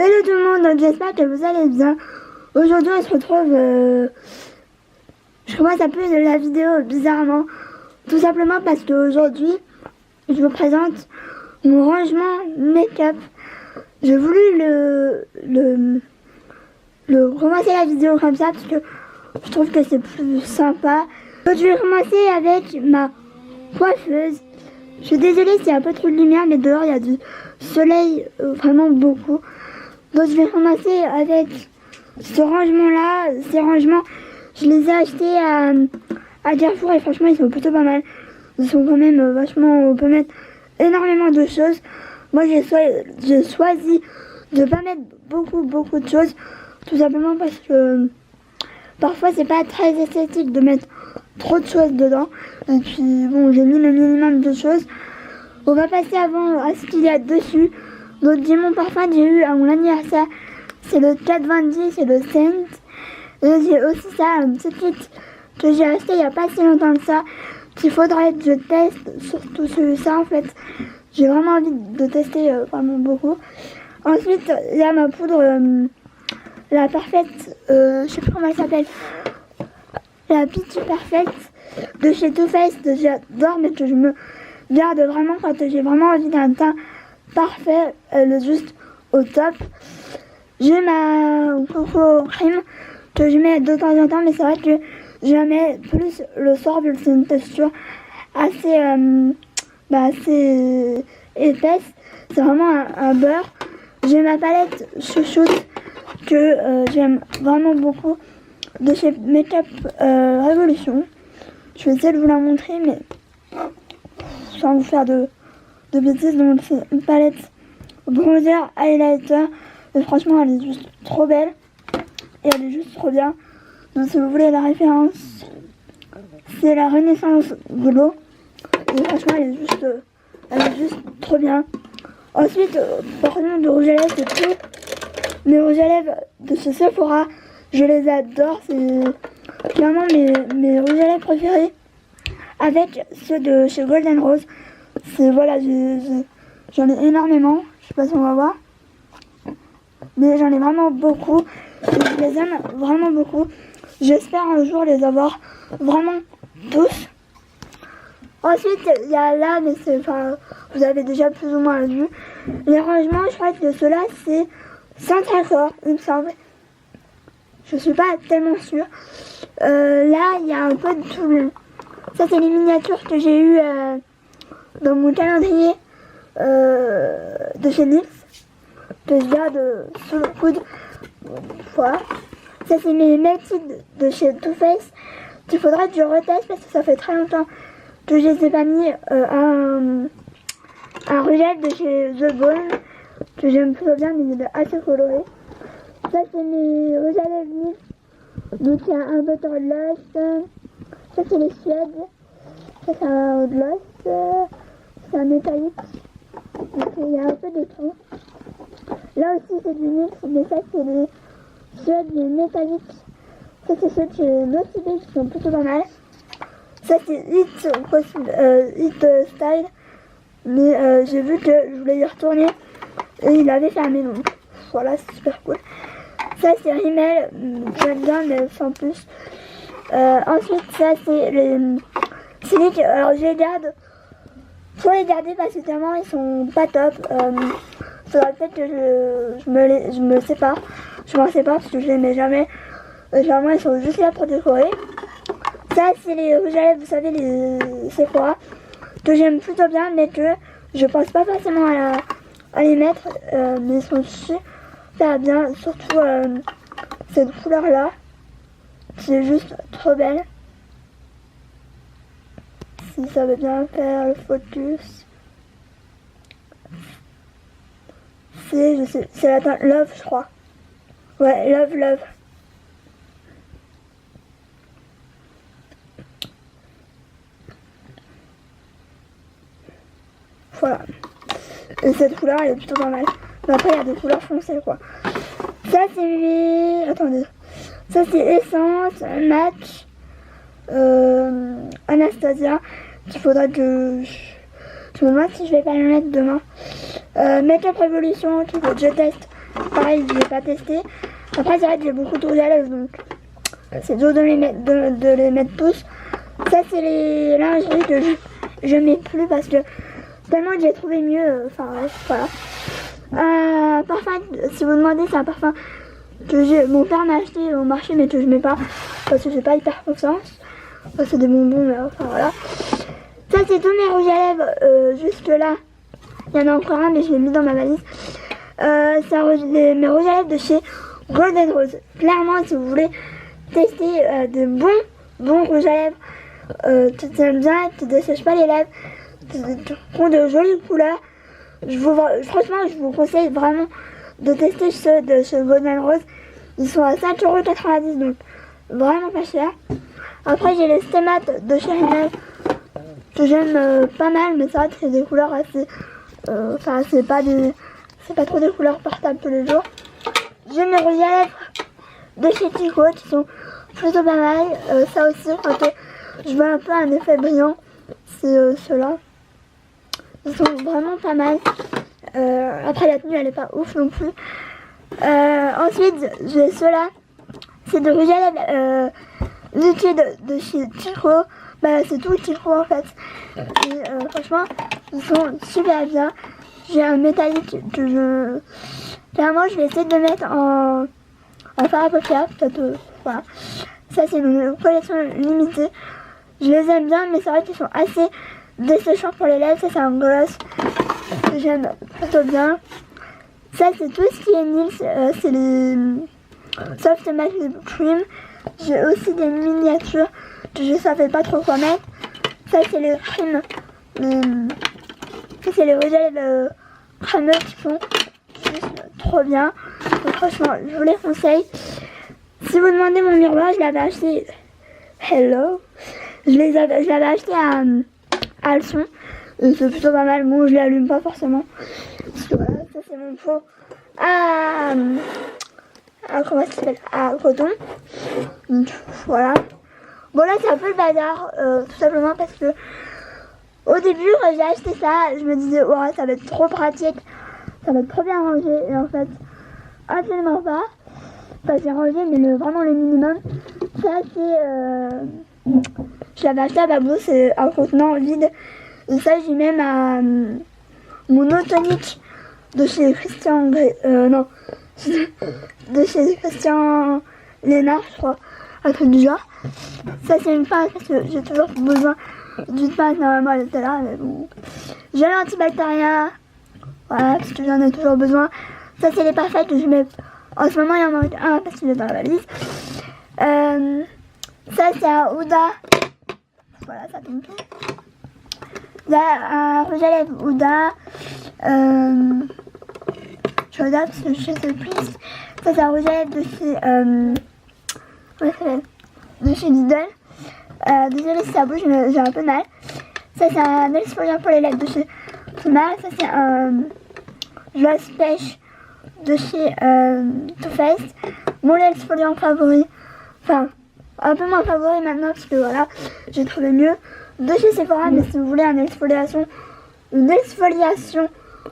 Hello tout le monde, j'espère que vous allez bien. Aujourd'hui on se retrouve, je commence à appeler de la vidéo bizarrement, tout simplement parce qu'aujourd'hui je vous présente mon rangement make-up. J'ai voulu commencer la vidéo comme ça parce que je trouve que c'est plus sympa. Donc je vais commencer avec ma coiffeuse. Je suis désolée s'il y a un peu trop de lumière, mais dehors il y a du soleil, vraiment beaucoup. Donc je vais commencer avec ce rangement-là. Ces rangements, je les ai achetés à Carrefour et franchement ils sont plutôt pas mal. Ils sont quand même vachement, on peut mettre énormément de choses. Moi j'ai choisi de pas mettre beaucoup de choses, tout simplement parce que parfois c'est pas très esthétique de mettre trop de choses dedans. Et puis bon, j'ai mis le minimum de choses. On va passer avant à ce qu'il y a dessus. Donc j'ai mon parfum que j'ai eu à mon anniversaire. C'est le 420, c'est le Saint. Et j'ai aussi ça, un petit kit que j'ai acheté il n'y a pas si longtemps que ça. Qu'il faudrait que je teste, surtout celui-là en fait. J'ai vraiment envie de tester vraiment beaucoup. Ensuite, il y a ma poudre, la Perfect, je sais plus comment elle s'appelle. La Peach Perfect de chez Too Faced, que j'adore, mais que je me garde vraiment quand j'ai vraiment envie d'un teint parfait, elle est juste au top. J'ai ma Coco Cream que je mets de temps en temps, mais c'est vrai que je la mets plus le soir, vu que c'est une texture assez, assez épaisse. C'est vraiment un beurre. J'ai ma palette chouchoute que j'aime vraiment beaucoup de chez Makeup Revolution. Je vais essayer de vous la montrer, mais sans vous faire de bêtises. Donc c'est une palette bronzer highlighter et franchement elle est juste trop belle et elle est juste trop bien. Donc si vous voulez la référence, c'est la Renaissance Glow et franchement elle est juste trop bien. Ensuite, parlons de rouge à lèvres, c'est tout. Mes rouges à lèvres de chez Sephora, je les adore, c'est clairement mes rouges à lèvres préférés, avec ceux de chez Golden Rose. C'est voilà, j'en ai énormément, je sais pas si on va voir, mais j'en ai vraiment beaucoup et je les aime vraiment beaucoup. J'espère un jour les avoir vraiment tous. Ensuite il y a là, mais c'est, enfin, vous avez déjà plus ou moins vu les rangements. Je crois que ceux-là c'est Centracor, il me semble, je suis pas tellement sûre. Là il y a un peu de tout le... Ça c'est les miniatures que j'ai eu dans mon calendrier de chez NYX, que je garde sous le coude. Voilà. Ça c'est mes melted de chez Too Faced, qu'il faudrait que je reteste parce que ça fait très longtemps que je les ai pas mis. Un rouge à lèvres de chez The Bone que j'aime plutôt bien, mais il est assez coloré. Ça c'est mes rouges à lèvres NYX. Donc il y a un butter gloss. Ça c'est les Suèdes. Ça c'est un gloss. C'est un métallique. Donc il y a un peu de tout. Là aussi c'est du NYX, mais ça c'est les Suèdes, les métalliques. Ça c'est ceux de Nocibé qui sont plutôt pas mal. Ça c'est Hit Style. Mais j'ai vu que je voulais y retourner et il avait fermé, donc voilà, c'est super cool. Ça c'est Rimmel, j'aime bien mais sans plus. Ensuite ça c'est les Silic. Alors je les garde, faut les garder parce que tellement ils sont pas top. Faudrait peut-être que je me sépare. Je m'en sépare parce que je les mets jamais. Généralement ils sont juste là pour décorer. Ça c'est les rouges à lèvres, vous savez, les Sephora, que j'aime plutôt bien, mais que je pense pas forcément à les mettre, mais ils sont super bien, surtout cette couleur là, qui est juste trop belle. Si ça veut bien faire le focus, c'est la teinte Love, je crois. Ouais, Love. Voilà. Et cette couleur elle est plutôt pas mal. Mais après il y a des couleurs foncées quoi. Ça c'est les... Attendez. Ça c'est Essence, Match, Anastasia. Qu'il faudra que... Je me demande si je vais pas le mettre demain. Makeup Revolution, qu'il faut que je teste pareil, je l'ai pas testé. Après, c'est vrai que j'ai beaucoup de rouge à lèvres, donc c'est dur de les mettre tous. Ça, c'est les lingeries que je mets plus parce que tellement que j'ai trouvé mieux. Enfin, bref, voilà. Parfum, si vous demandez, c'est un parfum que mon père m'a acheté au marché, mais que je mets pas parce que j'ai pas hyper confiance. Enfin, c'est des bonbons, mais enfin voilà. Ça, c'est tous mes rouges à lèvres jusque là. Il y en a encore un, mais je l'ai mis dans ma valise. C'est mes rouges à lèvres de chez Golden Rose. Clairement, si vous voulez tester de bons rouges à lèvres, qui aiment bien, qui ne dessèchent pas les lèvres, qui ont de jolies couleurs, franchement, je vous conseille vraiment de tester ceux de chez Golden Rose. Ils sont à 5,90 €, donc vraiment pas cher. Après, j'ai les stémates de chez Rimmel que j'aime pas mal, mais c'est vrai que c'est des couleurs assez... Enfin, c'est pas trop des couleurs portables tous les jours. J'ai mes rouges à lèvres de chez Tico qui sont plutôt pas mal. Ça aussi, quand je veux un peu un effet brillant, c'est ceux-là. Ils sont vraiment pas mal. Après, la tenue, elle est pas ouf non plus. Ensuite, j'ai ceux-là. C'est de rouge à lèvres liquide de chez Tico. Bah, c'est tout Tico en fait. Et franchement, ils sont super bien. J'ai un métallique que clairement, je vais essayer de mettre en fard à paupières. Peut-être, voilà. Ça, c'est une collection limitée. Je les aime bien, mais c'est vrai qu'ils sont assez desséchants pour les lèvres. Ça, c'est un gloss que j'aime plutôt bien. Ça, c'est tout ce qui est Nils. C'est les Soft Matte Lip Cream. J'ai aussi des miniatures que je savais pas trop quoi mettre. Ça, c'est les creams. Ça, c'est les rouges à lèvres crémeux qui sont juste trop bien. Donc, franchement, je vous les conseille. Si vous demandez mon miroir, je l'avais acheté. Hello. Je l'avais acheté à Alson. C'est plutôt pas mal. Bon, je l'allume pas forcément. Parce que voilà, ça c'est mon pot comment ça s'appelle, à coton. Donc voilà. Bon, là c'est un peu le bazar, tout simplement parce que au début quand j'ai acheté ça, je me disais ouais, ça va être trop pratique, ça va être trop bien rangé, et en fait absolument pas. Enfin, c'est rangé, mais vraiment le minimum. Ça c'est je l'avais acheté à Babou, c'est un contenant vide. Et ça, j'ai même mon eau tonique de chez Christian non, de chez Christian Lénard, je crois, un truc du genre. Ça, c'est une pâte parce que j'ai toujours besoin d'une pâte. Normalement, elle était là, mais bon. J'ai l'antibactérien, voilà, parce que j'en ai toujours besoin. Ça, c'est les parfaits que je mets. En ce moment, il en manque un parce qu'il est dans la valise. Ça, c'est un Ouda. Voilà, ça tombe tout. Il y a un rouge à lèvres Ouda. Je regarde parce que je sais plus. Ça, c'est un rouge à lèvres de chez... comment ça s'appelle, de chez Lidl. Désolée si ça bouge, mais j'ai un peu mal. Ça, c'est un exfoliant pour les lèvres de chez Prima. Ça, c'est un gloss pêche de chez Too Faced. Mon exfoliant favori. Enfin, un peu moins favori maintenant parce que voilà, j'ai trouvé mieux. De chez Sephora, mais si vous voulez une exfoliation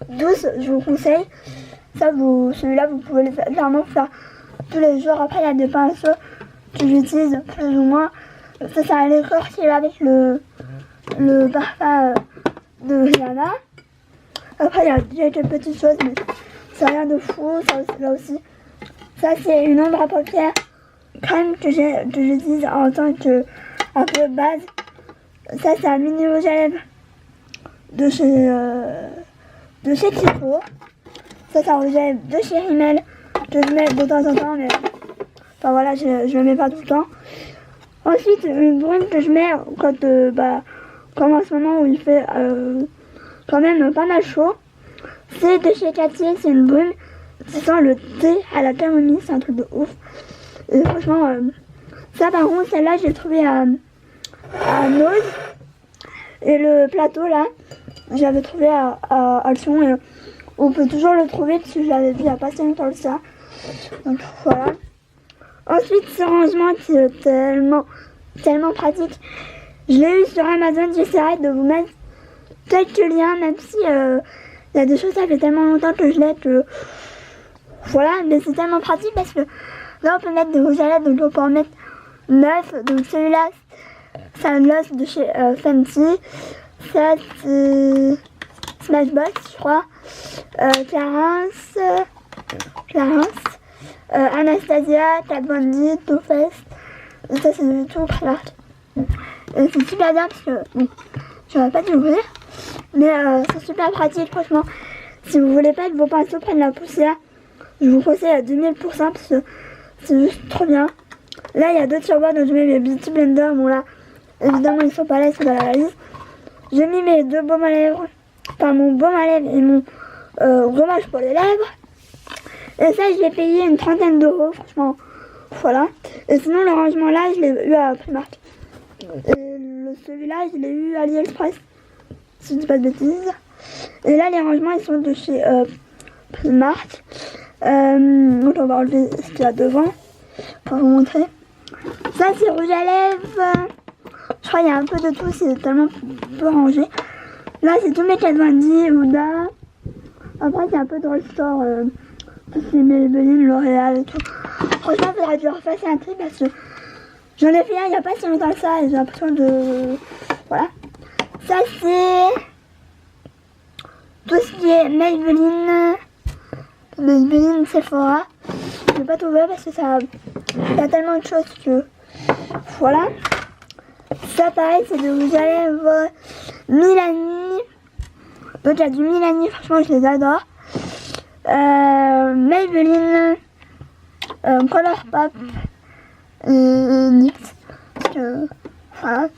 douce, je vous conseille. Ça, celui-là, vous pouvez le faire, clairement faire tous les jours. Après, il y a des pinceaux que j'utilise plus ou moins. Ça, c'est un liqueur qui va avec le parfum de Rihanna. Après, il y a quelques petites choses, mais c'est rien de fou. Ça, là aussi. Ça, c'est une ombre à paupières crème que j'utilise en tant que un peu base. Ça, c'est un mini rouge à lèvres de chez Kiko. Ça, c'est un rouge à lèvres de chez Rimmel que je mets de temps en temps, mais enfin voilà, je le mets pas tout le temps. Ensuite, une brume que je mets comme en ce moment où il fait quand même pas mal chaud. C'est de chez Cathy, c'est une brume qui sent le thé à la camomille, c'est un truc de ouf. Et franchement, ça par contre, celle-là, j'ai trouvé à Nose. Et le plateau là, j'avais trouvé à Alson. Et on peut toujours le trouver parce que je l'avais vu il n'y a pas si longtemps que ça. Donc voilà. Ensuite, ce rangement qui est tellement pratique. Je l'ai eu sur Amazon. J'essaierai de vous mettre quelques liens, même si il y a des choses, ça fait tellement longtemps que je l'ai que Voilà, mais c'est tellement pratique parce que là on peut mettre des rouges à lèvres, donc on peut en mettre 9. Donc celui-là, c'est un gloss de chez Fenty. Ça c'est Smashbox, je crois. Clarins, Anastasia, Kat Von D, Too Faced. Et ça c'est du tout Primark. Et c'est super bien parce que, bon, j'aurais pas dû l'ouvrir. Mais c'est super pratique, franchement. Si vous voulez pas que vos pinceaux prennent la poussière, je vous conseille à 2000% parce que c'est juste trop bien. Là, il y a deux tiroirs, donc je mets mes Beauty Blender. Bon, là, évidemment, ils sont pas là, ils sont dans la valise. J'ai mis mes deux baumes à lèvres, enfin mon baume à lèvres et mon gommage pour les lèvres. Et ça, je l'ai payé une 30aine d'euros, franchement. Voilà. Et sinon, le rangement là, je l'ai eu à Primark. Et celui-là, je l'ai eu à AliExpress, si je dis pas de bêtises. Et là, les rangements, ils sont de chez Primark. Donc, on va enlever ce qu'il y a devant pour vous montrer. Ça, c'est rouge à lèvres. Je crois qu'il y a un peu de tout, c'est tellement peu rangé. Là, c'est tous mes Kat Von D, Huda. Après, c'est un peu dans le store. C'est Maybelline, L'Oréal et tout. Franchement, il faudrait que je refasse un tri parce que j'en ai fait un il n'y a pas si longtemps que ça et j'ai l'impression de... Voilà. Ça, c'est tout ce qui est Maybelline Sephora. Je vais pas tout ouvrir parce que ça... Il y a tellement de choses que... Voilà. Ça, pareil, c'est de rouge à lèvres Milani. Donc, il y a du Milani, franchement, je les adore. Maybelline Colourpop NYX. Voilà.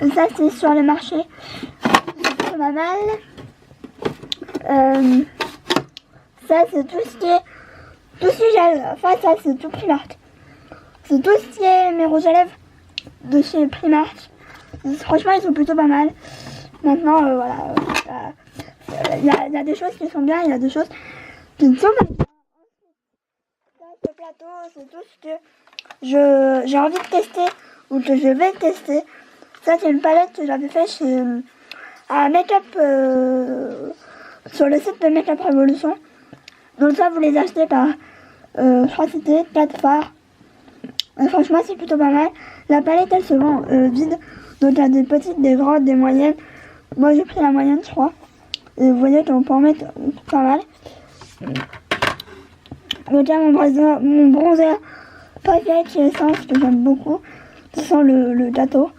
Et ça, c'est sur le marché. C'est pas mal. Ça, c'est tout ce qui est gel. Enfin, ça, c'est tout Primark. C'est tout ce qui est mes rouges à lèvres de chez Primark. Franchement, ils sont plutôt pas mal. Maintenant, voilà. Il y a des choses qui sont bien, il y a des choses qui ne sont pas bien. Ce plateau, c'est tout ce que j'ai envie de tester ou que je vais tester. Ça, c'est une palette que j'avais fait chez Makeup sur le site de Makeup Revolution. Donc ça, vous les achetez par, je crois que c'était 4 phares. Franchement, c'est plutôt pas mal. La palette, elle se vend vide. Donc il y a des petites, des grandes, des moyennes. Moi, j'ai pris la moyenne, je crois. Et vous voyez qu'on peut en mettre pas mal. Donc il y a mon bronzer préféré chez Essence que j'aime beaucoup. Ça sent le gâteau.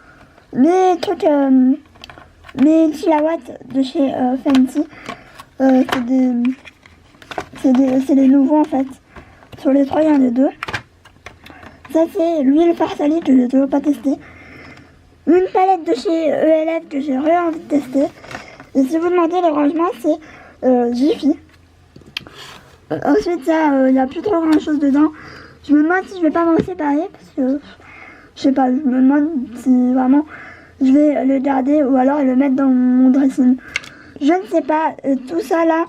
Les trucs, mes kilowatts de chez Fenty. C'est des nouveaux en fait. Sur les 3, il y en a 2. Ça, c'est l'huile Farsali que je n'ai toujours pas testé. Une palette de chez ELF que j'ai envie de tester. Et si vous demandez le rangement, c'est Jiffy. Ensuite, ça, il n'y a plus trop grand chose dedans. Je me demande si je vais pas m'en séparer parce que je sais pas, je me demande si vraiment je vais le garder ou alors le mettre dans mon dressing. Je ne sais pas. Tout ça là,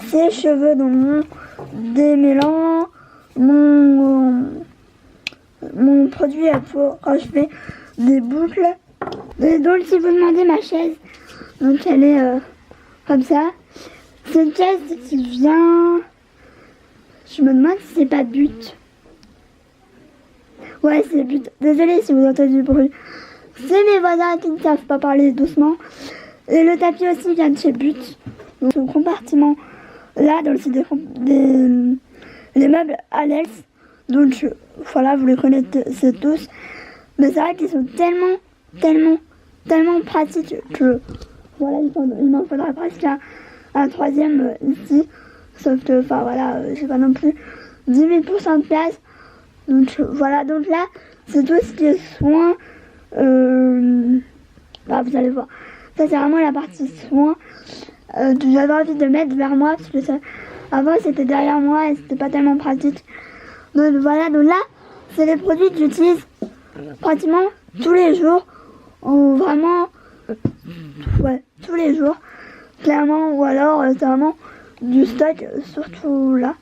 c'est cheveux dans mon démêlant, mon produit pour quand je fais des boucles. Et donc si vous demandez ma chaise, donc elle est comme ça. C'est une chaise qui vient... Je me demande si c'est pas But. Ouais, c'est But. Désolée si vous entendez du bruit. C'est mes voisins qui ne savent pas parler doucement. Et le tapis aussi vient de chez But. Donc ce compartiment là, dans le site les meubles Alex. Donc voilà, vous les connaissez tous. Mais c'est vrai qu'ils sont tellement pratiques que voilà, il m'en faudra presque un troisième ici. Sauf que, enfin voilà, j'ai pas non plus 10 000% de place. Donc voilà, donc là, c'est tout ce qui est soin. Bah, vous allez voir. Ça, c'est vraiment la partie soin que j'avais envie de mettre vers moi. Parce que ça, avant, c'était derrière moi et c'était pas tellement pratique. Donc voilà, donc là, c'est les produits que j'utilise pratiquement tous les jours. Ou vraiment, ouais, tous les jours. Clairement, ou alors, c'est vraiment du stock, surtout là.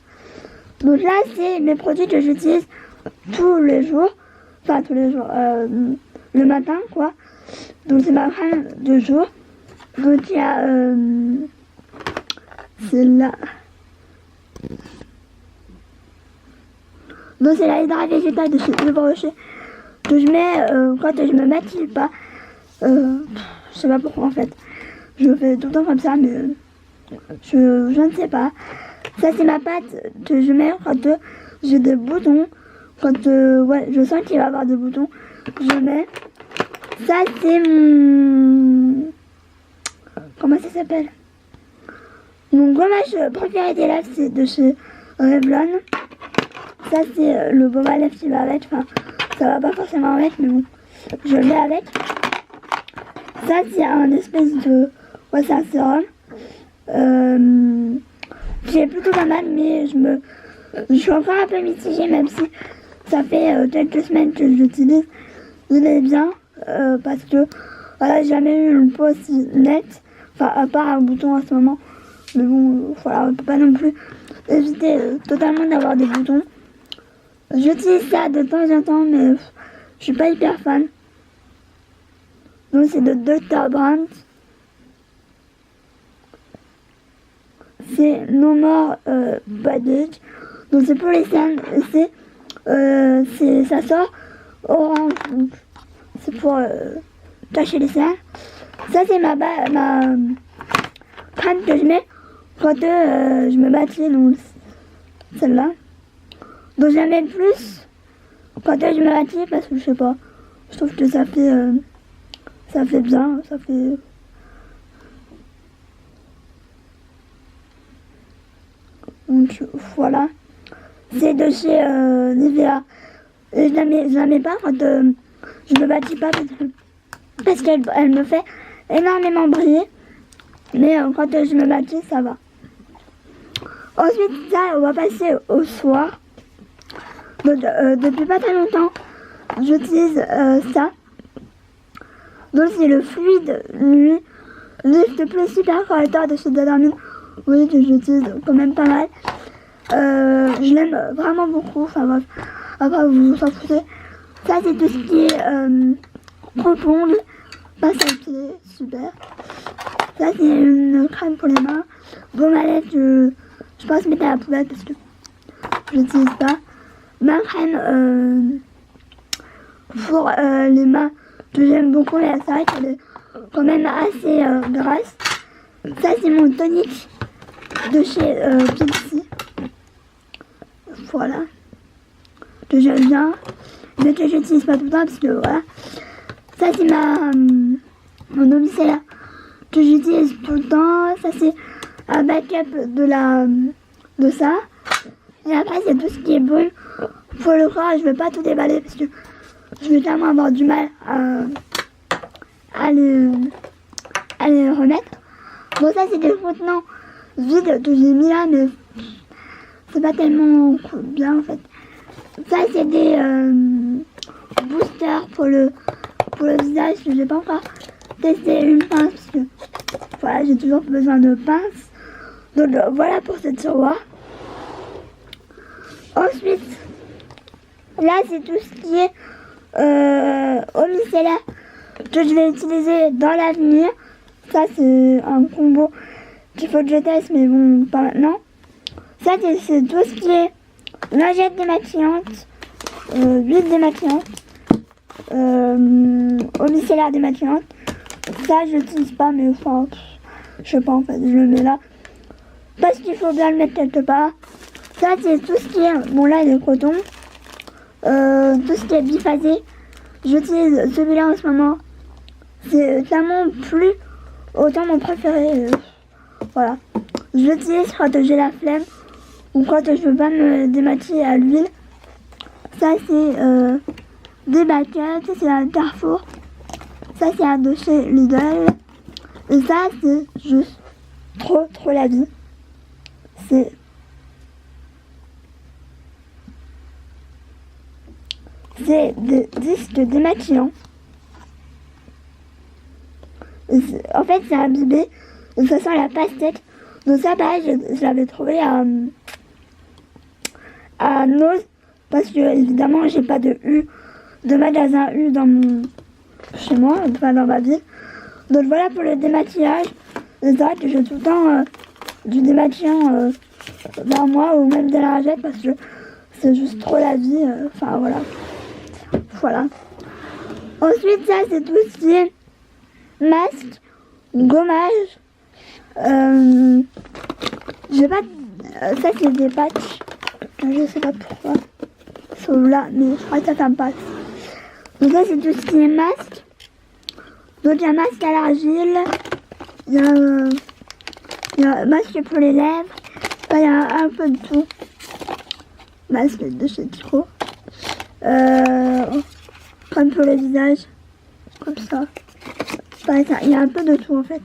Donc là, c'est mes produits que j'utilise tous les jours. Enfin, tous les jours. Le matin, quoi. Donc c'est ma crème de jour. Donc il y a... c'est là. Donc c'est la hydra végétale de chez Yves Rocher que je mets quand je me maquille pas. Je sais pas pourquoi en fait. Je fais tout le temps comme ça, mais je ne sais pas. Ça c'est ma pâte que je mets quand j'ai des boutons. Quand ouais, je sens qu'il va y avoir des boutons, je mets. Ça c'est mon... Comment ça s'appelle? Mon gommage préféré des lèvres, c'est de chez Revlon. Ça c'est le baume à lèvres qui va avec. Enfin, ça va pas forcément avec, mais bon, je le mets avec. Ça c'est un espèce de... Ouais, c'est un sérum. Qui est plutôt pas mal, mais je suis encore un peu mitigée, même si ça fait quelques semaines que je l'utilise. Il est bien, parce que voilà, j'ai jamais eu une peau aussi nette, enfin à part un bouton en ce moment. Mais bon, voilà, on peut pas non plus éviter totalement d'avoir des boutons. J'utilise ça de temps en temps, mais je suis pas hyper fan. Donc c'est de Dr. Brandt. C'est No More Bandage. Donc c'est pour les cernes. Ça sort orange. C'est pour cacher les cernes. Ça c'est ma crème que je mets quand je me maquille. Donc celle-là. Donc je la mets plus quand je me maquille parce que je sais pas. Je trouve que ça fait bien. Ça fait... Donc voilà, c'est de chez Nivea. Et je la mets pas quand je me bâtis pas parce qu'elle me fait énormément briller. Mais quand je me bâtis, ça va. Ensuite, ça, on va passer au soir. Donc, depuis pas très longtemps, j'utilise ça. Donc c'est le fluide nuit Lift Plus Super Corrector de chez Dadarmine. Oui, que j'utilise quand même pas mal. Je l'aime vraiment beaucoup. Enfin bref, après vous s'en foutez. Ça c'est tout ce qui est coupe-ongle. Passe à pied, super. Ça c'est une crème pour les mains. Baume à lèvres, je pense mettre à la poubelle parce que je n'utilise pas. Ma crème pour les mains que j'aime beaucoup, mais c'est vrai qu'elle est quand même assez grasse. Ça c'est mon tonique de chez Pixi. Voilà. Que j'aime bien. Mais que j'utilise pas tout le temps parce que voilà. Ça c'est mon eau micellaire que j'utilise tout le temps. Ça c'est un backup de ça. Et après c'est tout ce qui est brûle pour le corps. Je vais pas tout déballer parce que je vais tellement avoir du mal à les remettre. Bon ça c'est des contenants vides que j'ai mis là, mais c'est pas tellement bien en fait. Ça c'est des boosters pour le visage que j'ai pas encore testé. Une pince parce que voilà, j'ai toujours besoin de pince. Donc voilà pour ce tiroir. Ensuite, là c'est tout ce qui est eau micellaire que je vais utiliser dans l'avenir. Ça c'est un combo qu'il faut que je teste, mais bon, pas maintenant. Ça c'est tout ce qui est lingette démaquillante, huile démaquillante, eau micellaire démaquillante. Ça je n'utilise pas, mais enfin, je sais pas en fait, je le mets là parce qu'il faut bien le mettre quelque part. Ça c'est tout ce qui est, bon là il est coton, tout ce qui est biphasé. J'utilise celui-là en ce moment. C'est clairement plus autant mon préféré. Voilà. Je l'utilise quand j'ai la flemme ou quand je veux pas me démaquiller à l'huile. Ça c'est des backups. Ça c'est un Carrefour. Ça c'est un de chez Lidl. Et ça c'est juste trop la vie. C'est des disques démaquillants. En fait, c'est un bébé. De toute façon, la pastèque. Donc ça, pareil, je l'avais trouvé à Nose. Parce que, évidemment, j'ai pas de magasin U chez moi, enfin dans ma ville. Donc voilà pour le démaquillage. C'est vrai que j'ai tout le temps du démaquillant vers moi ou même de la rajette parce que c'est juste trop la vie. Enfin voilà. Ensuite, ça c'est tout ce qui est masque, gommage. J'ai pas. Ça c'est des patchs. Je sais pas pourquoi. Sauf là, mais je crois que ça me passe. Donc ça c'est tout ce qui est masque. Donc il y a masque à l'argile. Il y a masque pour les lèvres. Il y a un peu de tout. Masque de chez Kiko. Comme pour le visage. Comme ça. Il y a un peu de tout en fait.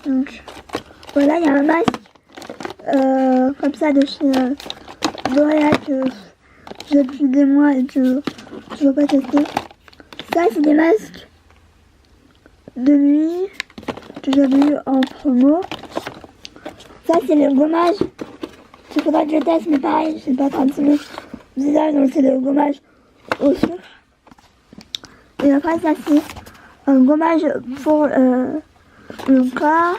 Donc voilà, il y a un masque comme ça de chez L'Oréal que j'ai depuis des mois et que je veux pas tester. Ça c'est des masques de nuit que j'avais eu en promo. Ça c'est le gommage qu'il faudra que je teste, mais pareil, je sais pas 36 000 visage, donc c'est le gommage au sucre. Et après ça c'est un gommage pour le corps.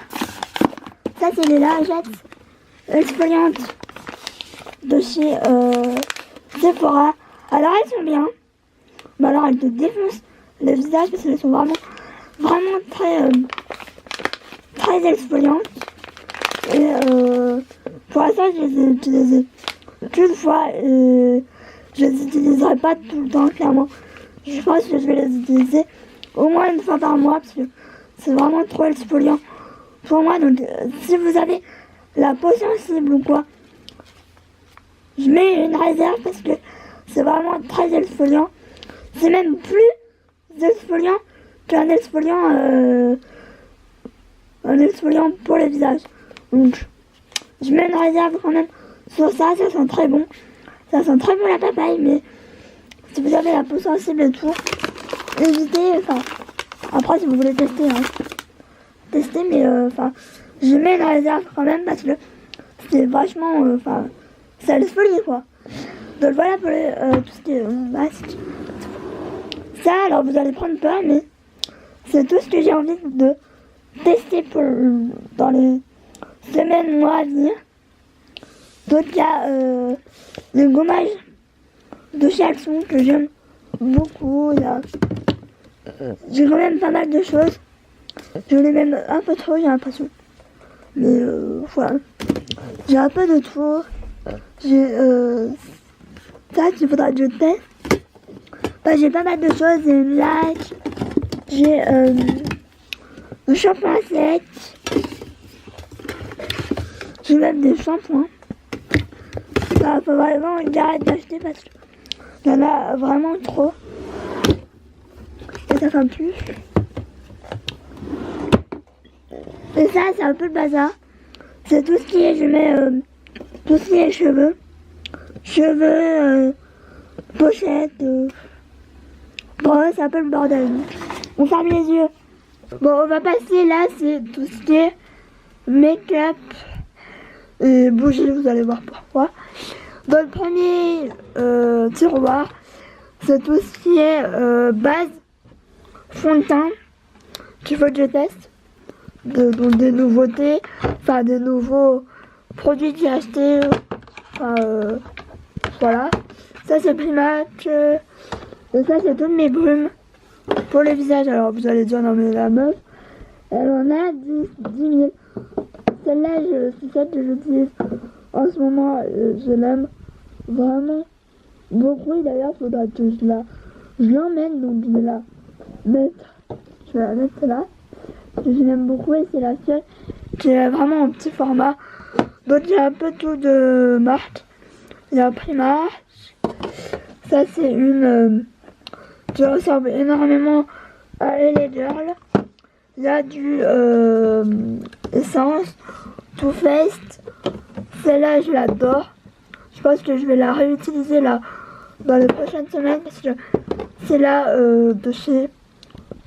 Ça c'est des lingettes exfoliantes de chez Sephora. Alors elles sont bien, mais alors elles te défoncent le visage parce qu'elles sont vraiment très exfoliantes. Et pour l'instant je les ai utilisées qu'une fois et je les utiliserai pas tout le temps clairement. Je pense que je vais les utiliser au moins une fois par mois parce que c'est vraiment trop exfoliant pour moi. Donc si vous avez la peau sensible ou quoi, je mets une réserve parce que c'est vraiment très exfoliant. C'est même plus exfoliant qu'un exfoliant pour le visage. Donc je mets une réserve quand même sur ça. Ça sent très bon. Ça sent très bon la papaye, mais si vous avez la peau sensible et tout, évitez. Enfin, après si vous voulez tester, testez, mais je mets une réserve quand même parce que c'est vachement, ça exfolie quoi. Donc voilà pour tout ce qui est masque. Ça, alors vous allez prendre peur, mais c'est tout ce que j'ai envie de tester dans les semaines, mois à venir. Donc il y a le gommage de chez Alson que j'aime beaucoup. J'ai quand même pas mal de choses. J'en ai même un peu trop, j'ai l'impression. Mais voilà. J'ai un peu de tout. J'ai ça qu'il faudra que je teste. J'ai pas mal de choses. J'ai une laque. J'ai le shampoing sec. J'ai même des shampoings. Ça faut vraiment que j'arrête d'acheter parce que il y en a vraiment trop. Et ça fait plus. Et ça c'est un peu le bazar. C'est tout ce qui est, je mets tout ce qui est cheveux, pochettes, bon c'est un peu le bordel. On ferme les yeux. Bon on va passer là, c'est tout ce qui est make-up et bougies, vous allez voir pourquoi. Dans le premier tiroir, c'est tout ce qui est base, fond de teint, qu'il faut que je teste. Donc des nouveautés, des nouveaux produits que j'ai achetés. Voilà. Ça c'est Primark. Et ça c'est toutes mes brumes pour le visage. Alors vous allez dire non mais la meuf, elle en a 10 000. Celle-là, c'est celle que j'utilise en ce moment. Je l'aime vraiment beaucoup. Et d'ailleurs, il faudra que je l'emmène. Donc je vais la mettre là. Je l'aime beaucoup et c'est la seule qui est vraiment en petit format. Donc il y a un peu tout de marque. Il y a Primark. Ça c'est une qui ressemble énormément à LA Girl. Il y a du Essence, Too Faced. Celle-là je l'adore. Je pense que je vais la réutiliser là dans les prochaines semaines parce que c'est là de chez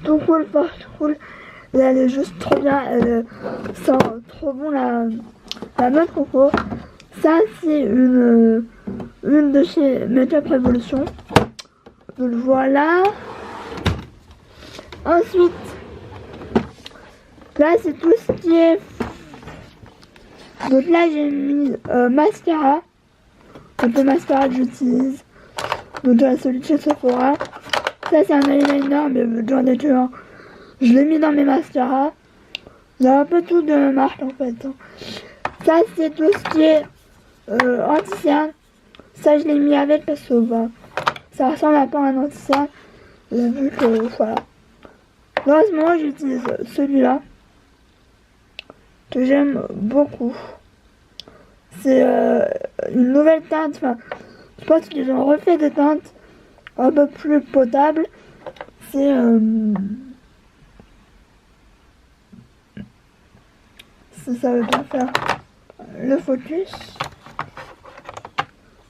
Too Cool for Cool. Et elle est juste trop bien, elle sent trop bon la noix de coco. Ça c'est une de chez Makeup Revolution. Donc voilà. Ensuite, là c'est tout ce qui est. Donc là j'ai mis mascara. Donc le mascara que j'utilise. Donc celui de chez Sephora. Ça c'est un eyeliner, mais j'en ai que un. Je l'ai mis dans mes mascaras. Il y a un peu tout de ma marque en fait. Ça c'est tout ce qui est anti-cerne. Ça je l'ai mis avec parce que bah, ça ressemble un peu à un anti-cerne. Et vu que voilà. Là en ce moment j'utilise celui-là. Que j'aime beaucoup. C'est une nouvelle teinte. Enfin, je pense qu'ils ont refait des teintes un peu plus potables. C'est ça veut bien faire le focus.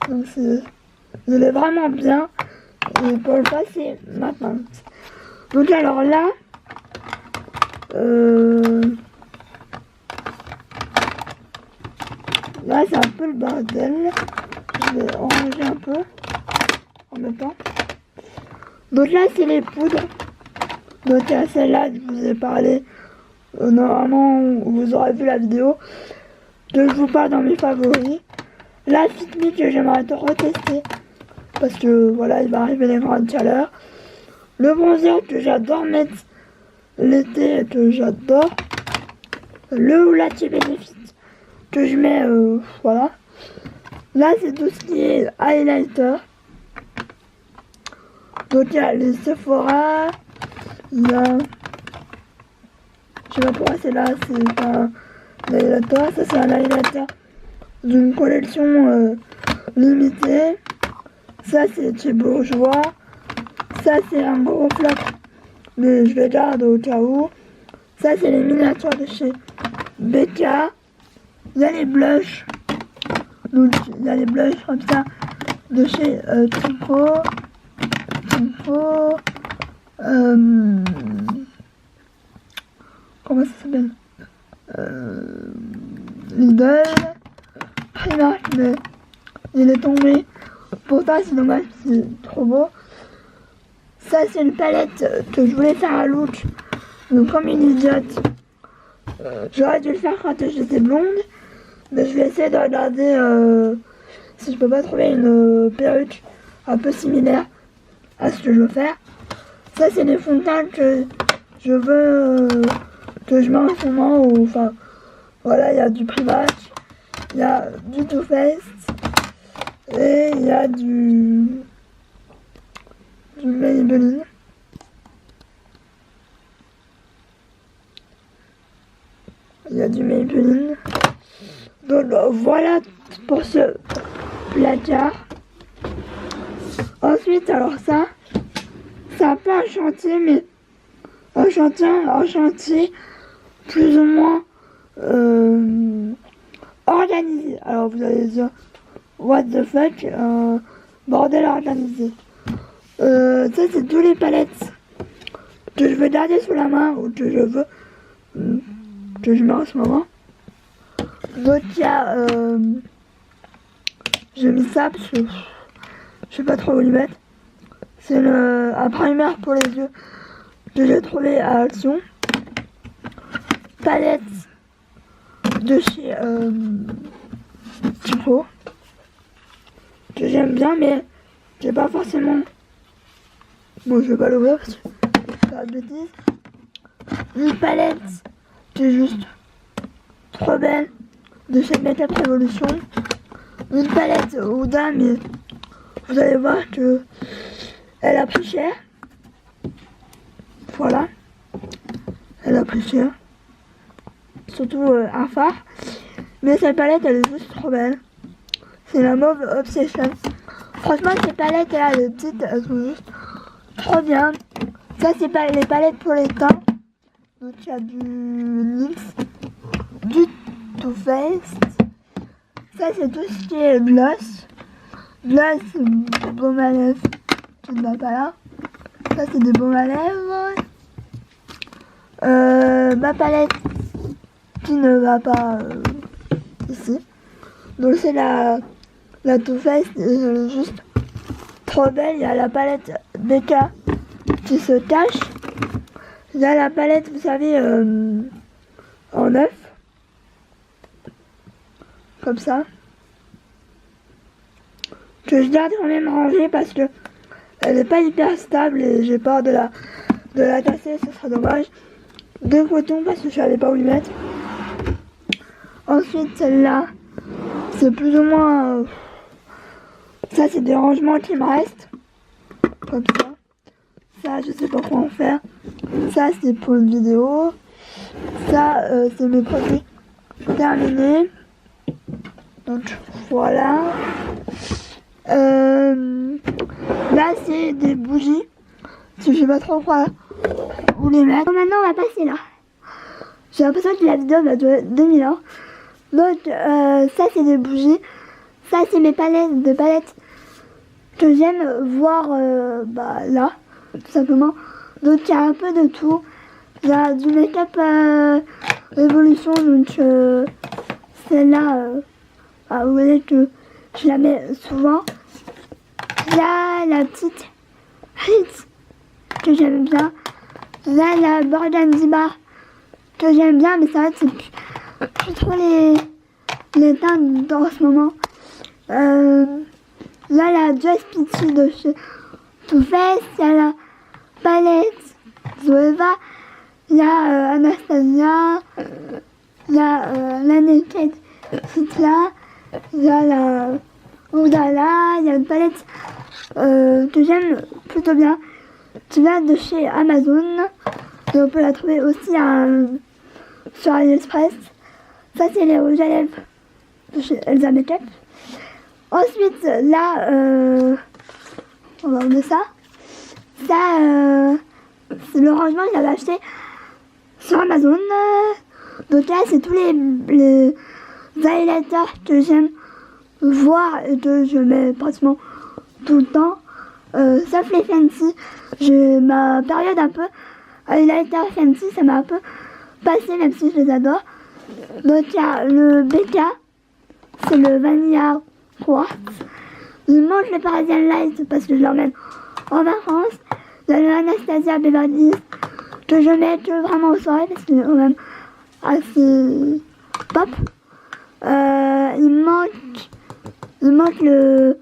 Donc il est vraiment bien. Et pour le passer ma teinte. Donc alors là, là c'est un peu le bordel. Je vais ranger un peu en même temps. Donc là c'est les poudres. Donc à celle-là je vous ai parlé. Normalement vous aurez vu la vidéo. Que je vous parle dans mes favoris. La Fit Me que j'aimerais te retester. Parce que voilà il va arriver les grandes chaleurs. Le bronzer que j'adore mettre l'été, que j'adore. Le Latte Benefit que je mets, voilà. Là c'est tout ce qui est highlighter. Donc il y a les Sephora. Il y a, je sais pas pourquoi c'est là, c'est un highlighter. Ça c'est un highlighter d'une collection limitée. Ça c'est chez Bourjois. Ça c'est un gros flop, mais je le garde au cas où. Ça c'est les miniatures de chez BK. Il y a les blushs. Donc il y a les blushs comme ça de chez Tricot. Comment ça s'appelle, Lidl. Primark, mais il est tombé. Pourtant c'est dommage, c'est trop beau. Ça c'est une palette que je voulais faire à look. Donc comme une idiote, j'aurais dû le faire quand j'étais blonde. Mais je vais essayer de regarder si je peux pas trouver une perruque un peu similaire à ce que je veux faire. Ça c'est des fonds de teint que je veux que je mets en ce moment. Enfin voilà, il y a du Primark, il y a du Too Faced et il y a du Maybelline. Il y a du Maybelline. Donc voilà pour ce placard. Ensuite, alors ça, c'est un peu un chantier, mais un chantier plus ou moins organisé. Alors vous allez dire, what the fuck, bordel organisé. Ça c'est tous les palettes que je veux garder sous la main ou que je veux que je mets en ce moment. Donc il y a j'ai mis ça parce que je sais pas trop où le mettre. C'est un primer pour les yeux que j'ai trouvé à Action. Palette de chez Tipo que j'aime bien, mais j'ai pas forcément. Bon, je vais pas l'ouvrir parce que c'est pas de bêtises. Une palette qui est juste trop belle de chez Makeup Revolution. Une palette Huda, mais vous allez voir que elle a pris cher. Voilà, elle a pris cher. Surtout un phare. Mais cette palette elle est juste trop belle. C'est la Mauve Obsession. Franchement ces palettes là, les petites, elles sont juste trop bien. Ça c'est pas les palettes pour les teints. Donc il y a du NYX, du Too Faced. Ça c'est tout ce qui est gloss. Gloss, baume à lèvres, qui ne va pas là. Ça c'est des baumes à lèvres. Ma palette qui ne va pas ici. Donc c'est la Too Faced, elle est juste trop belle. Il y a la palette BK qui se cache. Il y a la palette, vous savez, en neuf. Comme ça. que je garde quand même rangée parce que elle n'est pas hyper stable et j'ai peur de la casser, ce sera dommage. 2 cotons parce que je savais pas où les mettre. Ensuite celle-là, c'est plus ou moins... ça c'est des rangements qui me restent. Comme ça. Ça je sais pas quoi en faire. Ça c'est pour une vidéo. Ça c'est mes produits terminés. Donc voilà. Là c'est des bougies. Je sais pas trop quoi où les mettre. Bon, maintenant on va passer là. J'ai l'impression que la vidéo va durer 2000 ans. Donc ça c'est des bougies. Ça c'est mes palettes que j'aime voir là, tout simplement. Donc il y a un peu de tout. Il y a du make-up Révolution, donc celle-là, vous voyez que je la mets souvent. Il y a la petite Ritz que j'aime bien. Là, la Burgundy Bar que j'aime bien, mais ça va, c'est plus trop les teintes en ce moment. Là, la Just Peachy de chez Too Faced, il y a la palette Zoeva, il y a Anastasia, il y a la Naked Fitla, il y a la Oudala, il y a une palette que j'aime plutôt bien, qui vient de chez Amazon, et on peut la trouver aussi sur AliExpress. Ça c'est les rouges à lèvres de chez Elsa Makeup. Ensuite là, on va remettre ça. Ça, c'est le rangement que j'avais acheté sur Amazon. Donc là c'est tous les highlighters que j'aime voir et que je mets pratiquement tout le temps. Sauf les fancy. J'ai ma période un peu highlighter fancy, ça m'a un peu passé même si je les adore. Donc il y a le BK, c'est le Vanilla Quartz. Je mange le Parisian Light parce que je l'emmène en vacances. Il y a le Anastasia Beverly Hills que je mets que vraiment aux soirées parce qu'il est quand même assez pop. Il manque le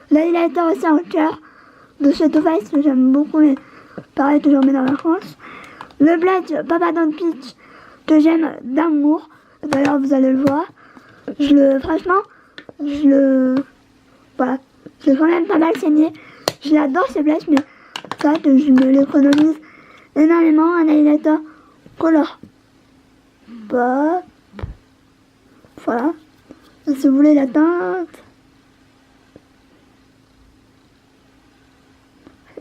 l'highlighter aussi en cœur de chez Too Faced que j'aime beaucoup, mais pareil que j'en mets dans la France. Le blush Papa Don't Peach que j'aime d'amour. D'ailleurs vous allez le voir. Franchement, voilà, je l'ai quand même pas mal saigné. Je l'adore ce blush, mais c'est vrai que je me l'économise énormément. Un highlighter color pop. Voilà. Et si vous voulez la teinte,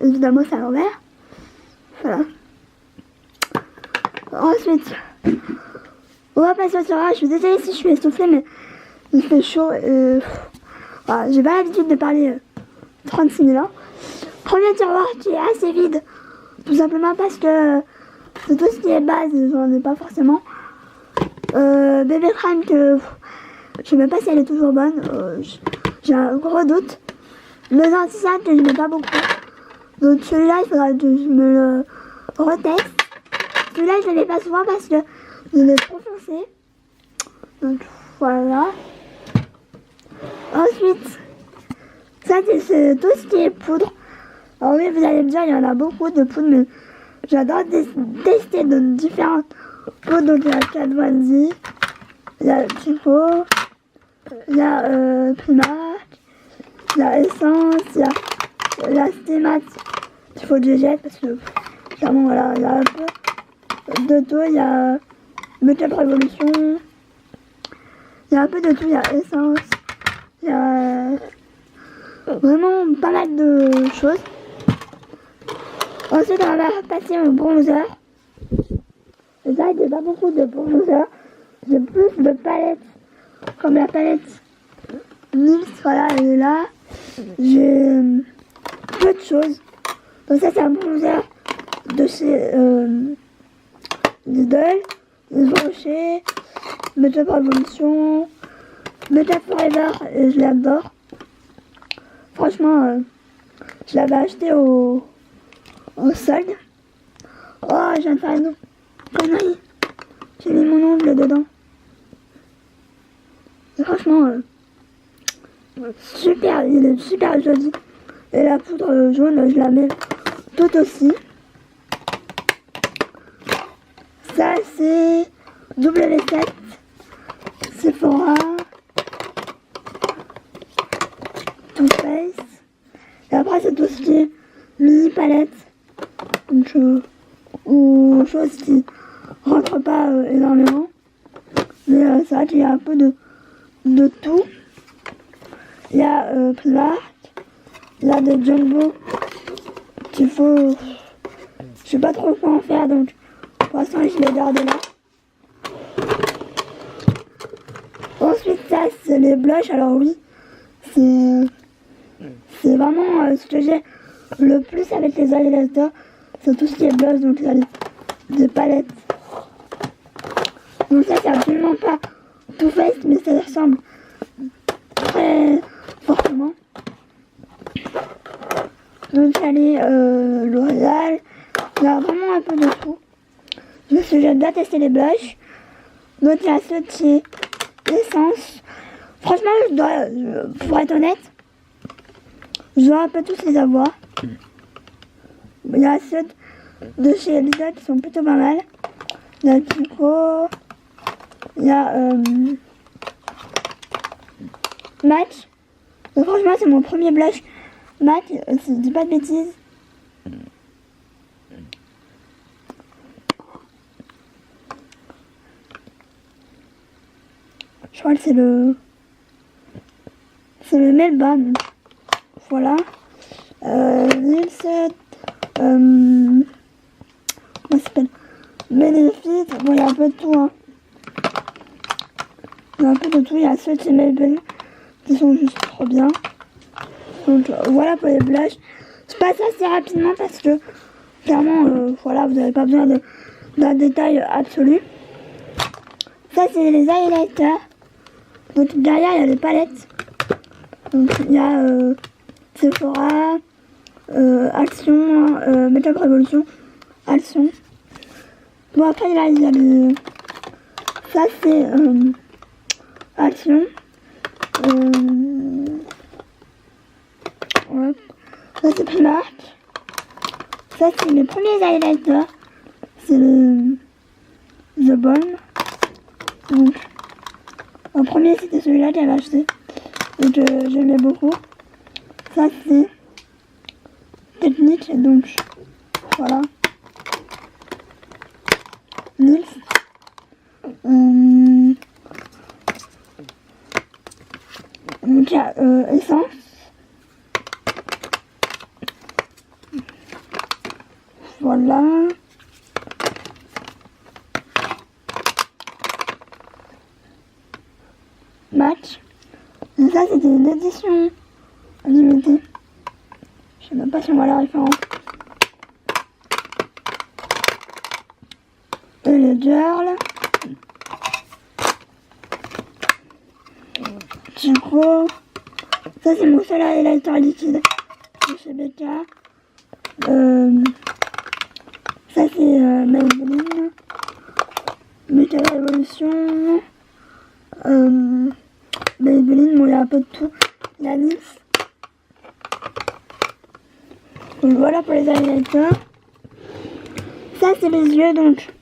évidemment c'est à l'envers. Voilà. Ensuite, on va passer au tirage. Je suis désolée si je suis essoufflée, mais il fait chaud et voilà, j'ai pas l'habitude de parler 36 000 ans. Premier tiroir qui est assez vide, tout simplement parce que c'est tout ce qui est base, j'en ai pas forcément. Bébé crème que je sais même pas si elle est toujours bonne, j'ai un gros doute. Le anti-sable que je mets pas beaucoup, donc celui-là il faudra que je me le reteste. Celui-là je le mets pas souvent parce que il est trop foncé. Donc voilà. Ensuite, ça c'est tout ce qui est poudre. Alors oui, vous allez me dire, il y en a beaucoup de poudres, mais j'adore tester de différentes poudres. Donc il y a Kat Von D, il y a Chico, il y a Primark, il y a Essence, il y a la Stémat qu'il faut que je jette parce que clairement voilà, il y a un peu de tout. Il y a Make-up Révolution, il y a un peu de tout, il y a Essence, il y a vraiment pas mal de choses. Ensuite on va passer au bronzer. C'est vrai que j'ai pas beaucoup de bronzer, j'ai plus de palettes comme la palette NYX, voilà, elle est là. J'ai peu de choses. Donc ça c'est un bronzer de chez Lidl, les Rocher, Make-up Revolution, Make-up Forever, et je l'adore. Franchement, je l'avais acheté au solde. Oh, je viens de faire une connerie. J'ai mis mon ongle dedans. Et franchement, il est super joli. Et la poudre jaune, je la mets tout aussi. Ça, c'est W7, Sephora, Too Faced. Et après, c'est tout ce qui est mini palette. Donc, ou choses qui rentrent pas énormément. Mais c'est vrai qu'il y a un peu de tout. Il y a Primark. Il y a des Jumbo qu'il faut... Je sais pas trop quoi en faire, donc pour l'instant je les garde là. Ensuite ça c'est les blushs. Alors oui, c'est vraiment ce que j'ai le plus avec les highlighters. C'est tout ce qui est blush, donc il y a des palettes. Donc ça c'est absolument pas Too Faced, mais ça ressemble très fortement. Donc il y a les L'Oréal, il y a vraiment un peu de tout. Parce que j'aime bien tester les blushs. Donc il y a ceux qui essence. Franchement, pour être honnête, je dois un peu tous les avoir. Il y a ceux de chez Lidl qui sont plutôt pas mal. Il y a Kiko, il y a Match. Donc, franchement, c'est mon premier blush Match, si je dis pas de bêtises. Je crois que c'est le Melbourne. Voilà. Nils, comment ça s'appelle, Benefit. Bon, il y a un peu de tout, hein. Il y a un peu de tout. Il y a ceux qui Maybelline qui sont juste trop bien. Donc voilà pour les blushs. Je passe assez rapidement parce que clairement, voilà, vous n'avez pas besoin d'un détail absolu. Ça c'est les highlighters. Donc derrière il y a les palettes. Donc il y a Sephora, Action, Makeup Revolution, Action. Bon après là il y a les... Ça c'est Action. Ouais. Ça c'est Primark. Ça c'est mes premiers highlighters. C'est le The Balm. Donc en premier c'était celui-là que j'avais acheté et que j'aimais beaucoup. Ça c'est Technique, donc voilà. Nils. Donc il y a Essence. Voilà. Match. Et ça c'était une édition limitée. Je sais même pas si on voit la référence. Et les Girls. Chico. Ça c'est mon seul highlighter liquide de chez BK. Ça c'est Maybelline. Makeup Revolution. Maybelline, bon il y a un peu de tout. La NYX. Donc voilà pour les highlighters. Ça c'est les yeux, donc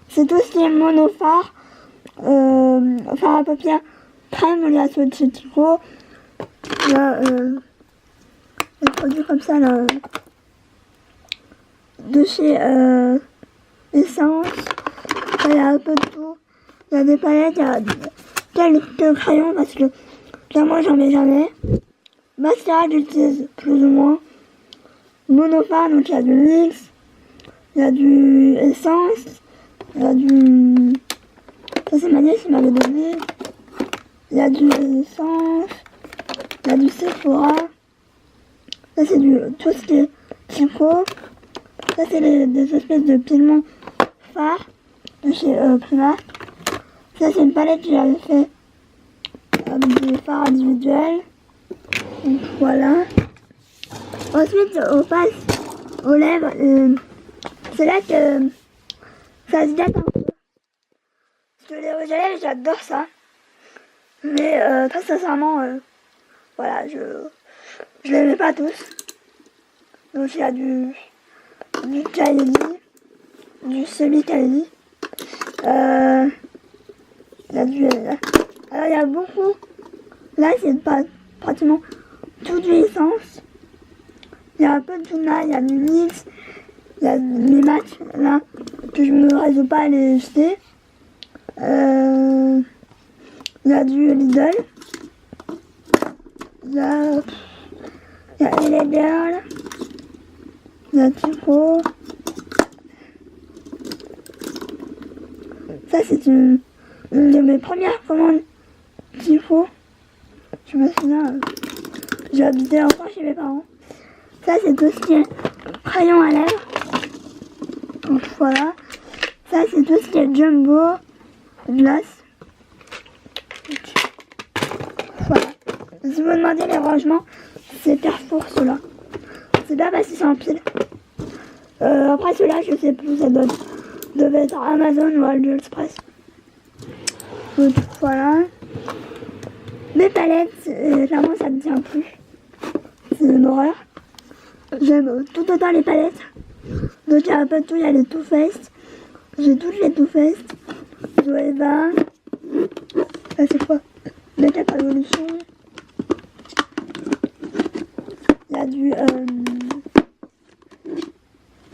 c'est tout ce qui est monophare. Fard à paupières crème, il y a ceux de chez Kiko. Il y a des produits comme ça là, de chez Essence. Il y a un peu de tout. Il y a des palettes, il y a quelques crayons parce que moi j'en mets jamais. Mascara j'utilise plus ou moins. Monophare, donc il y a du NYX, il y a du Essence, il y a du... Ça c'est ma nièce qui m'avait donné. Il y a du Essence, il y a du Sephora. Ça c'est du tout ce qui est Kiko. Ça c'est des espèces de pigments fards de chez Primark. Ça c'est une palette que j'avais fait avec des fards individuels. Donc voilà. Ensuite on passe aux lèvres. C'est là que ça se gâte un peu. Parce que les rouges à lèvres j'adore ça. Mais très sincèrement voilà, je les mets pas tous. Donc il y a du Kylie, du semi-Kylie. Il y a du... Alors il y a beaucoup. Là c'est pas pratiquement tout du licence. Il y a un peu de Tuna, il y a du Mix, il y a mes matchs là que je me résous pas à les jeter. Il y a du Lidl. Il y a les Girls. Il y a Tico. Ça c'est une de mes premières commandes Tico. Je me souviens, j'habitais encore chez mes parents. Ça c'est tout ce qui est crayon à lèvres. Donc voilà. Ça c'est tout ce qui est Jumbo, glace. Voilà. Si vous demandez les rangements, c'est Carrefour ceux-là. C'est pas parce qu'ils sont en pile. Après ceux-là, je sais plus, ça devait être Amazon ou AliExpress. Donc voilà. Mes palettes, clairement ça ne tient plus. C'est une horreur. J'aime tout autant les palettes. Donc il y a un peu de tout, il y a les Too Faced. J'ai toutes les Too Faced. Zoeva. Ça c'est quoi? Make-up Revolution. Il y a du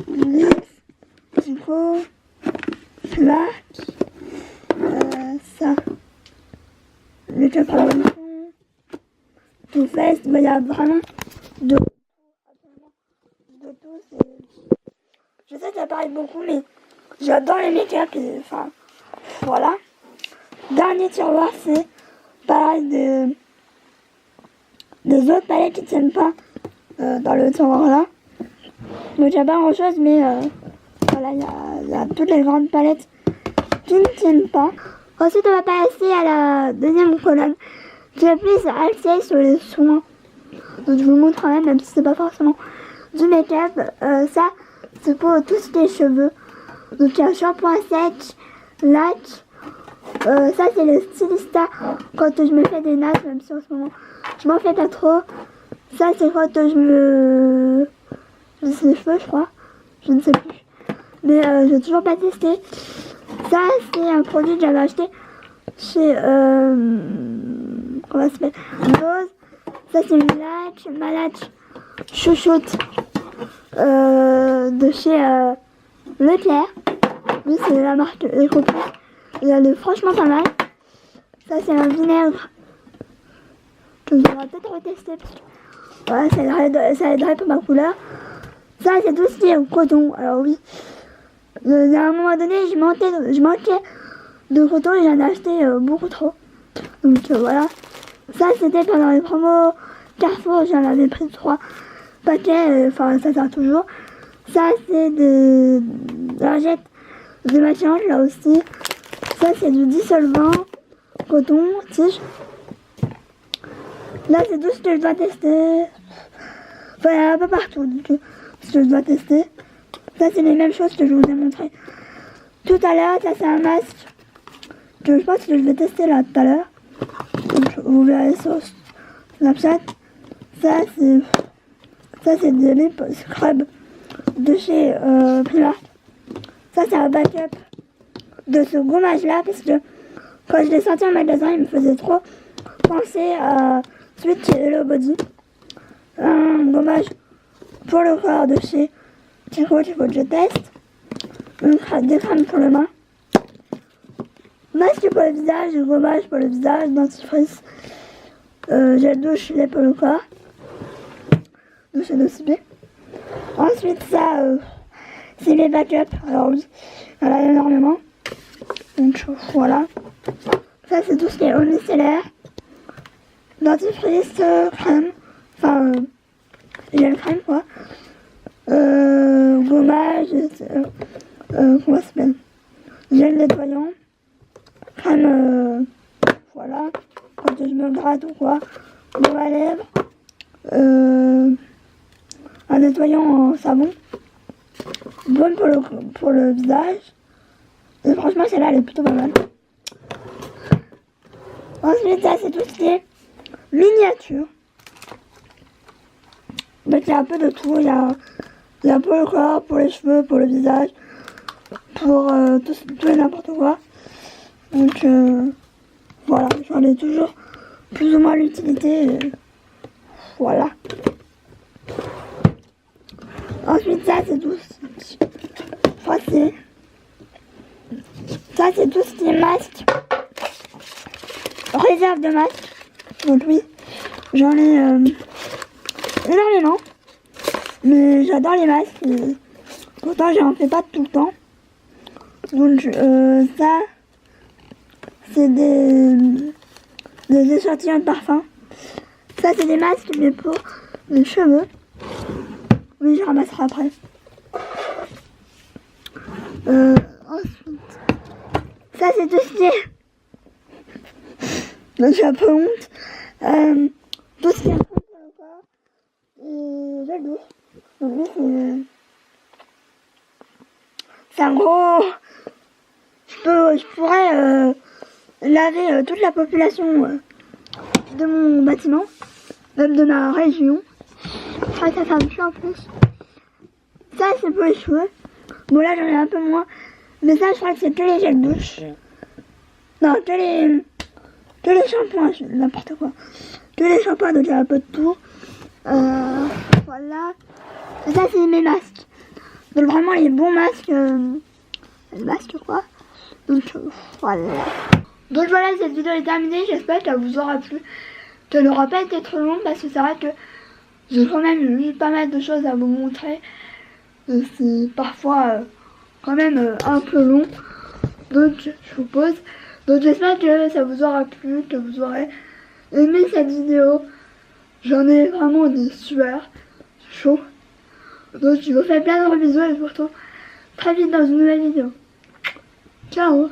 NYX, Tico, Clark, ça. Make-up Revolution. Too Faced. Il y a vraiment de tout. Je sais que ça paraît beaucoup, mais j'adore les make-up. Enfin, voilà. Dernier tiroir, c'est pareil des autres palettes qui ne tiennent pas dans le tiroir là. Donc il n'y a pas grand chose, mais voilà, il y a toutes les grandes palettes qui ne tiennent pas. Ensuite, on va passer à la deuxième colonne qui est plus axée sur les soins. Donc je vous montre quand même si c'est pas forcément du make-up. Ça, c'est pour tout ce qui est cheveux. Donc il y a shampoing sec, lac. Ça c'est le stylista quand je me fais des nattes, même si en ce moment je m'en fais pas trop. Ça c'est quand je me lisse les cheveux, je crois. Je ne sais plus. Mais je n'ai toujours pas testé. Ça c'est un produit que j'avais acheté chez comment ça s'appelle, Rose. Ça c'est une lac, Malac chouchoute de chez Leclerc. Oui, c'est la marque EcoPlus. Elle est franchement pas mal. Ça c'est un vinaigre que je vais peut-être retester parce que voilà, ça aiderait pour ma couleur. Ça c'est tout ce qui est coton. Alors oui, à un moment donné je manquais de coton et j'en ai acheté beaucoup trop. Donc voilà. Ça c'était pendant les promos Carrefour, j'en avais pris 3 paquets, enfin ça sert toujours. Ça c'est des lingettes de maquillage là aussi. Ça c'est du dissolvant, coton, tige. Là c'est tout ce que je dois tester. Enfin il y a un peu partout ce que je dois tester. Ça c'est les mêmes choses que je vous ai montré tout à l'heure. Ça c'est un masque que je pense que je vais tester là tout à l'heure. Vous verrez sur Snapchat. Ça c'est des lip scrub de chez Primark. Ça c'est un backup de ce gommage là parce que quand je l'ai senti en magasin il me faisait trop penser à Sweet Hello Body. Un gommage pour le corps de chez Tico qu'il faut que je teste. Des crèmes pour le main. Masque pour le visage, gommage pour le visage, dentifrice, gel douche, lait pour le corps. Douche et dossier. Ensuite ça c'est mes backups. Alors oui, il y en a énormément. Donc voilà. Ça c'est tout ce qui est eau micellaire. Dentifrice, crème. Enfin gel crème quoi. Gommage, comment ça s'appelle, gel nettoyant. Crème, voilà. Quand je me gratte ou quoi. Baume à lèvres. Un nettoyant en savon. Baume pour le visage. Et franchement celle-là elle est plutôt pas mal. Ensuite ça c'est tout ce qui est miniature. En fait, il y a un peu de tout. Il y a pour le corps, pour les cheveux, pour le visage, pour tout et n'importe quoi. Donc voilà, j'en ai toujours plus ou moins l'utilité. Voilà. Ensuite, ça c'est tout. Ça c'est tout ce qui est masque. Réserve de masque. Donc oui, j'en ai énormément. Mais j'adore les masques. Et pourtant, j'en fais pas tout le temps. Donc ça, c'est des échantillons de parfum. Ça, c'est des masques, mais pour les cheveux. Oui, je ramasserai après. Ensuite, ça, c'est tout ce qui est... J'ai un peu honte. Tout ce qui est un peu sur le corps. Et gel douche. Donc lui, c'est un gros... Je pourrais laver toute la population de mon bâtiment, même de ma région. Ça me tue en plus. Ça, c'est pour les cheveux. Bon, là, j'en ai un peu moins. Mais ça, je crois que c'est que les gels douche. Non, que les shampoings, n'importe quoi. Que les shampoings, donc il y a un peu de tout. Voilà. Et ça, c'est mes masques. Donc vraiment les bons masques. Les masques, quoi. Donc voilà. Donc voilà, cette vidéo est terminée. J'espère qu'elle vous aura plu. Ça n'aura pas été trop long parce que c'est vrai que j'ai quand même eu pas mal de choses à vous montrer. C'est parfois quand même un peu long. Donc je vous pose. Donc j'espère que ça vous aura plu, que vous aurez aimé cette vidéo. J'en ai vraiment des sueurs chauds. Donc je vous fais plein de gros bisous et je vous retrouve très vite dans une nouvelle vidéo. Ciao.